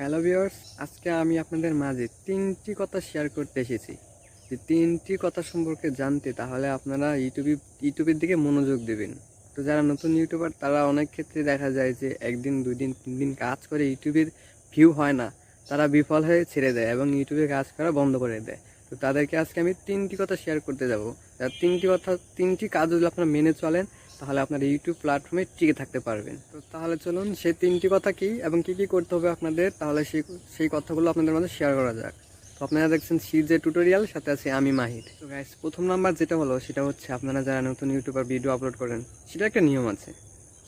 Hello viewers, আজকে আমি আপনাদের মাঝে ৩টি কথা শেয়ার করতে এসেছি। যে ৩টি কথা সম্পর্কে জানতে তাহলে আপনারা ইউটিউবের দিকে মনোযোগ দেবেন। তো যারা নতুন ইউটিউবার তারা অনেক ক্ষেত্রে দেখা যায় যে ১ দিন ২ দিন ৩ দিন কাজ করে ইউটিউবের ভিউ হয় না, তারা বিফল হয়ে ছেড়ে দেয় এবং ইউটিউবে কাজ করা বন্ধ করে দেয়। তো তাদেরকে আজকে আমি ৩টি কথা শেয়ার করতে যাব। আর ৩টি কাজ যদি আপনারা মেনে চলেন তাহলে আপনার ইউটিউব প্ল্যাটফর্মে টিকে থাকতে পারবেন। তো তাহলে চলুন সেই ৩টি কথা কি এবং কি কি করতে হবে আপনাদের, তাহলে সেই কথাগুলো আপনাদের মাঝে শেয়ার করা যাক। তো আপনারা দেখছেন সিজে টিউটোরিয়াল, সাথে আছে আমি মাহির। তো গাইস, প্রথম নাম্বার যেটা হলো সেটা হচ্ছে আপনারা যারা নতুন ইউটিউবার ভিডিও আপলোড করেন, সেটা একটা নিয়ম আছে।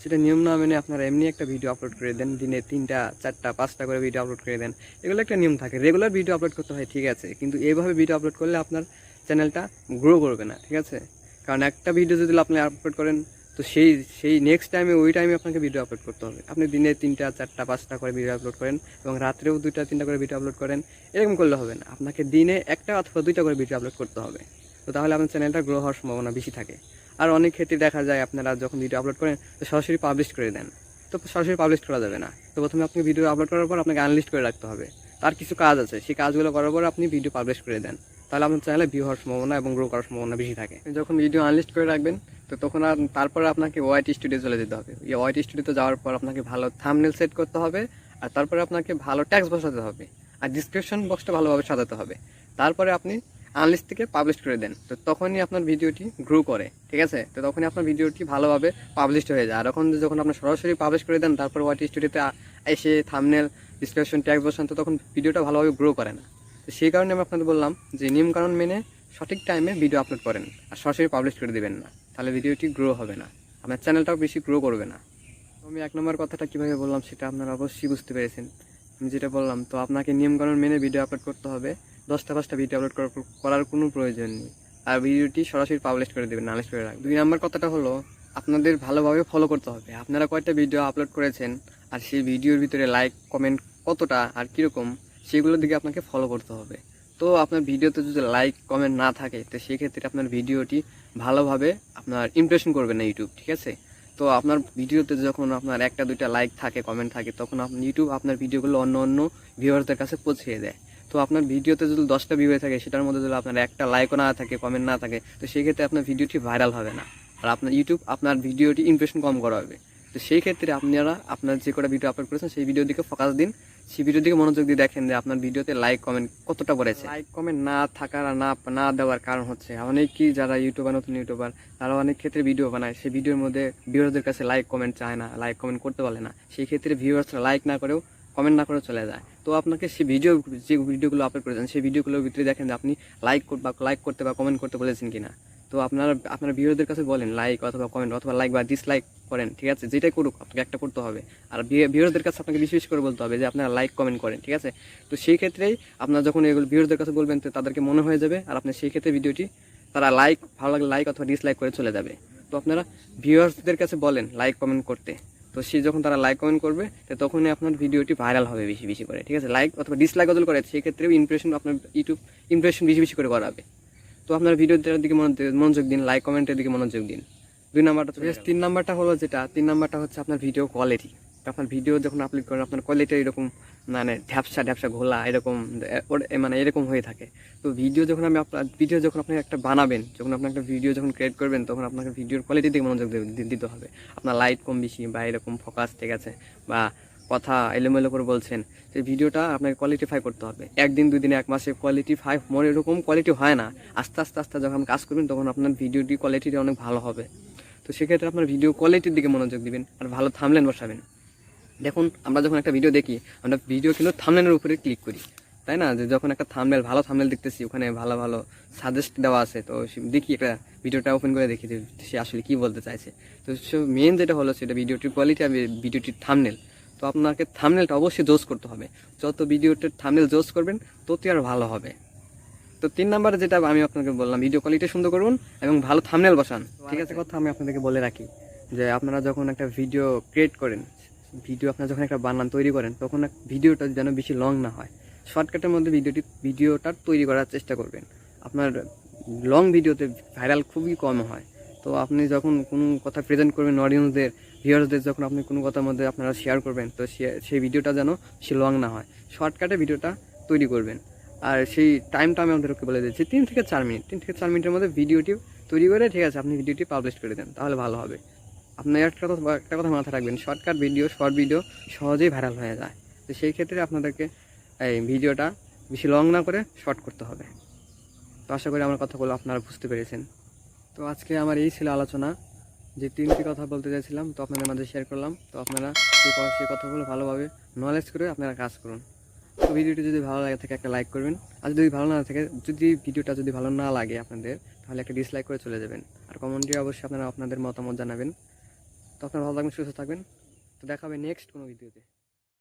সেটা নিয়ম না মেনে আপনারা এমনি একটা ভিডিও আপলোড করে দেন, দিনে ৩টা ৪টা 5টা করে ভিডিও আপলোড করে দেন। এগুলো একটা নিয়ম থাকে, রেগুলার ভিডিও আপলোড করতে হয়, ঠিক আছে, কিন্তু এইভাবে ভিডিও আপলোড করলে আপনার চ্যানেলটা গ্রো করবে না, ঠিক আছে। কারণ একটা ভিডিও যদি আপনি আপলোড করেন তো সেই নেক্সট টাইমে ওই টাইমে আপনাকে ভিডিও আপলোড করতে হবে। আপনি দিনে 3টা 4টা 5টা করে ভিডিও আপলোড করেন এবং রাত্রেও 2টা 3টা করে ভিডিও আপলোড করেন, এরকম করলে হবে না। আপনাকে দিনে 1টা অথবা 2টা করে ভিডিও আপলোড করতে হবে। তো তাহলে আপনার চ্যানেলটা গ্রো হওয়ার সম্ভাবনা বেশি থাকে। আর অনেক ক্ষেত্রে দেখা যায় আপনারা যখন ভিডিও আপলোড করেন তো সরাসরি পাবলিশ করে দেন। তো সরাসরি পাবলিশ করা যাবে না। তো প্রথমে আপনি ভিডিও আপলোড করার পর আপনাকে আনলিস্ট করে রাখতে হবে। তার কিছু কাজ আছে, সেই কাজগুলো করার পর আপনি ভিডিও পাবলিশ করে দেন, তাহলে আপনার চ্যানেলে ভিউ হওয়ার সম্ভাবনা এবং গ্রো করার সম্ভাবনা বেশি থাকে। যখন ভিডিও আনলিস্ট করে রাখবেন তো তখন আর তারপরে আপনাকে ওয়াইটি স্টুডিও চলে যেতে হবে। এই ওয়াইটি স্টুডিওতে যাওয়ার পর আপনাকে ভালো থাম্বনেল সেট করতে হবে, আর তারপরে আপনাকে ভালো ট্যাক্স বসাতে হবে, আর ডিসক্রিপশন বক্সটা ভালোভাবে সাজাতে হবে। তারপরে আপনি আনলিস্ট থেকে পাবলিশ করে দেন, তো তখনই আপনার ভিডিওটি গ্রো করে, ঠিক আছে। তো তখনই আপনার ভিডিওটি ভালোভাবে পাবলিশড হয়ে যায়। আর যখন আপনি সরাসরি পাবলিশ করে দেন তারপর ওয়াইটি স্টুডিওতে এসে থাম্বনেল ডিসক্রিপশন ট্যাক্স বসান, তো তখন ভিডিওটা ভালোভাবে গ্রো করে না। তো সেই কারণে আমি আপনাদের বললাম যে নিয়মকানুন মেনে সঠিক টাইমে ভিডিও আপলোড করেন আর সরাসরি পাবলিশ করে দেবেন না, তাহলে ভিডিওটি গ্রো হবে না, আপনার চ্যানেলটাও বেশি গ্রো করবে না। তো আমি 1 নম্বর কথাটা কীভাবে বললাম সেটা আপনারা অবশ্যই বুঝতে পেরেছেন। আমি যেটা বললাম, তো আপনাকে নিয়মকানুন মেনে ভিডিও আপলোড করতে হবে। 10টা 5টা ভিডিও আপলোড করার কোনো প্রয়োজন নেই, আর ভিডিওটি সরাসরি পাবলিশ করে দেবেন, আনলিস্ট করে রাখবেন। 2 নম্বর কথাটা হলো আপনাদের ভালোভাবে ফলো করতে হবে। আপনারা কয়টা ভিডিও আপলোড করেছেন আর সেই ভিডিওর ভিতরে লাইক কমেন্ট কতটা আর কীরকম, সেগুলোর দিকে আপনাকে ফলো করতে হবে। তো আপনার ভিডিওতে যদি লাইক কমেন্ট না থাকে তো সেক্ষেত্রে আপনার ভিডিওটি ভালোভাবে আপনার ইমপ্রেশন করবে না ইউটিউব, ঠিক আছে। তো আপনার ভিডিওতে যখন আপনার 1টা 2টা লাইক থাকে কমেন্ট থাকে তখন ইউটিউব আপনার ভিডিওগুলো অন্য ভিউয়ারদের কাছে পৌঁছে দেয়। তো আপনার ভিডিওতে যদি 10টা ভিউ হয়ে থাকে সেটার মধ্যে যদি আপনার 1টা লাইকও না থাকে কমেন্ট না থাকে তো সেই ক্ষেত্রে আপনার ভিডিওটি ভাইরাল হবে না, আর আপনার ইউটিউব আপনার ভিডিওটি ইমপ্রেশন কম করাবে। তো সেই ক্ষেত্রে আপনারা আপনার যে কটা ভিডিও আপলোড করেছেন সেই ভিডিওর দিকে ফোকাস দিন, সেই ভিডিওর দিকে মনোযোগ দিয়ে দেখেন যে আপনার ভিডিওতে লাইক কমেন্ট কতটা করেছে। লাইক কমেন্ট না থাকার আর না দেওয়ার কারণ হচ্ছে অনেকেই যারা ইউটিউবার নতুন ইউটিউবার তারা অনেক ক্ষেত্রে ভিডিও বানায়, সেই ভিডিওর মধ্যে ভিউয়ারদের কাছে লাইক কমেন্ট চায় না, লাইক কমেন্ট করতে পারে না। সেই ক্ষেত্রে ভিউয়ার্সরা লাইক না করেও কমেন্ট না করে চলে যায়। তো আপনাকে সেই যে ভিডিওগুলো আপলোড করেছেন সেই ভিডিওগুলোর ভিতরে দেখেন যে আপনি লাইক করতে বা কমেন্ট করতে বলেছেন কিনা। তো আপনার ভিউয়ারদের কাছে বলেন লাইক অথবা কমেন্ট অথবা লাইক বা ডিসলাইক করেন, ঠিক আছে, যেটাই করুক আপনাকে একটা করতে হবে। আর ভিউয়ারদের কাছে আপনাকে বেশি করে বলতে হবে যে আপনারা লাইক কমেন্ট করেন, ঠিক আছে। তো সেই ক্ষেত্রেই আপনার যখন এগুলো ভিউয়ারদের কাছে বলবেন তো তাদেরকে মনে হয়ে যাবে, আর আপনার সেই ক্ষেত্রে ভিডিওটি তারা ভালো লাগলে লাইক অথবা ডিসলাইক করে চলে যাবে। তো আপনারা ভিউয়ার্সদের কাছে বলেন লাইক কমেন্ট করতে, তো যখন তারা লাইক কমেন্ট করবে তো তখনই আপনার ভিডিওটি ভাইরাল হবে বেশি করে, ঠিক আছে। লাইক অথবা ডিসলাইক অদল করে সেই ক্ষেত্রেও আপনার ইউটিউব ইমপ্রেশন বেশি করে করাবে। তো আপনার ভিডিওর দিকে মনোযোগ দিন, লাইক কমেন্টের দিকে মনোযোগ দিন। 2 নাম্বারটা। 3 নাম্বারটা হলো 3 নাম্বারটা হচ্ছে আপনার ভিডিও কোয়ালিটি। আপনার ভিডিও যখন আপলোড করেন আপনার কোয়ালিটি এরকম মানে ঢ্যাপসা ঘোলা এরকম মানে এরকম হয়ে থাকে। তো ভিডিও যখন আপনি একটা বানাবেন, যখন আপনি একটা ভিডিও যখন ক্রিয়েট করবেন তখন আপনাকে ভিডিওর কোয়ালিটি দিকে মনোযোগ দিতে হবে। আপনার লাইট কম বেশি বা এরকম ফোকাস, ঠিক আছে, বা কথা এলোমেলো করে বলছেন, সেই ভিডিওটা আপনাকে কোয়ালিটিফাই করতে হবে। 1 দিন 2 দিনে 1 মাসে কোয়ালিটিফাই এরকম কোয়ালিটি হয় না। আস্তে যখন কাজ করবেন তখন আপনার ভিডিওটি কোয়ালিটিটা অনেক ভালো হবে। তো সেক্ষেত্রে আপনার ভিডিও কোয়ালিটির দিকে মনোযোগ দিবেন আর ভালো থাম্বনেল বসাবেন। দেখুন আমরা যখন একটা ভিডিও দেখি আমরা ভিডিও কিন্তু থাম্বনেলের উপরে ক্লিক করি, তাই না। যে যখন একটা ভালো থাম্বনেল দেখতেছি ওখানে ভালো সাজেস্ট দেওয়া আছে, তো দেখি একটা ভিডিওটা ওপেন করে দেখি যে সে আসলে কি বলতে চাইছে। তো মেন যেটা হলো সেটা ভিডিওটির কোয়ালিটি আর ভিডিওটির থাম্বনেল। তো আপনাকে থাম্বনেলটা অবশ্যই জোস করতে হবে। যত ভিডিওটার থাম্বনেল জোস করবেন ততই আর ভালো হবে। তো 3 নাম্বারে যেটা আমি আপনাকে বললাম, ভিডিও কোয়ালিটি সুন্দর করুন এবং ভালো থাম্বনেল বসান, ঠিক আছে। কথা আমি আপনাদেরকে বলে রাখি যে আপনারা যখন একটা ভিডিও ক্রিয়েট করেন, আপনারা যখন একটা তৈরি করেন তখন ভিডিওটা যেন বেশি লং না হয়, শর্টকাটের মধ্যে ভিডিওটা তৈরি করার চেষ্টা করবেন। আপনার লং ভিডিওতে ভাইরাল খুবই কম হয়। তো আপনি যখন কোনো কথা প্রেজেন্ট করবেন অডিয়েন্সদের ভিউয়ার্সদের যখন আপনি কোনো কথার মধ্যে আপনারা শেয়ার করবেন, তো সেই ভিডিওটা যেন সে লং না হয়, শর্টকাটে ভিডিওটা তৈরি করবেন। আর সেই টাইমটা আমি আমাদেরকে বলে দিচ্ছি 3 থেকে 4 মিনিট, 3 থেকে 4 মিনিটের মধ্যে ভিডিওটি তৈরি করে, ঠিক আছে, আপনি ভিডিওটি পাবলিশ করে দেন, তাহলে ভালো হবে। আপনি একটা কথা মাথায় রাখবেন, শর্ট ভিডিও সহজেই ভাইরাল হয়ে যায়। তো সেই ক্ষেত্রে আপনাদেরকে এই ভিডিওটা বেশি লং না করে শর্ট করতে হবে। তো আশা করি আমার কথাগুলো আপনারা বুঝতে পেরেছেন। তো আজকে আমার এই ছিল আলোচনা, যে 3টি কথা বলতে চাইছিলাম, তো আপনাদের মাঝে শেয়ার করলাম। তো আপনারা সেই কথাগুলো ভালোভাবে নলেজ করে আপনারা কাজ করুন। তো ভিডিওটি যদি ভালো লাগে থাকে একটা লাইক করবেন, আর যদি ভালো না থাকে, যদি ভিডিওটা যদি ভালো না লাগে আপনাদের, তাহলে একটা ডিসলাইক করে চলে যাবেন। আর কমেন্টে অবশ্যই আপনারা আপনাদের মতামত জানাবেন। তো আপনারা ভালো থাকবেন, সুস্থ থাকবেন। তো দেখা হবে নেক্সট কোনো ভিডিওতে।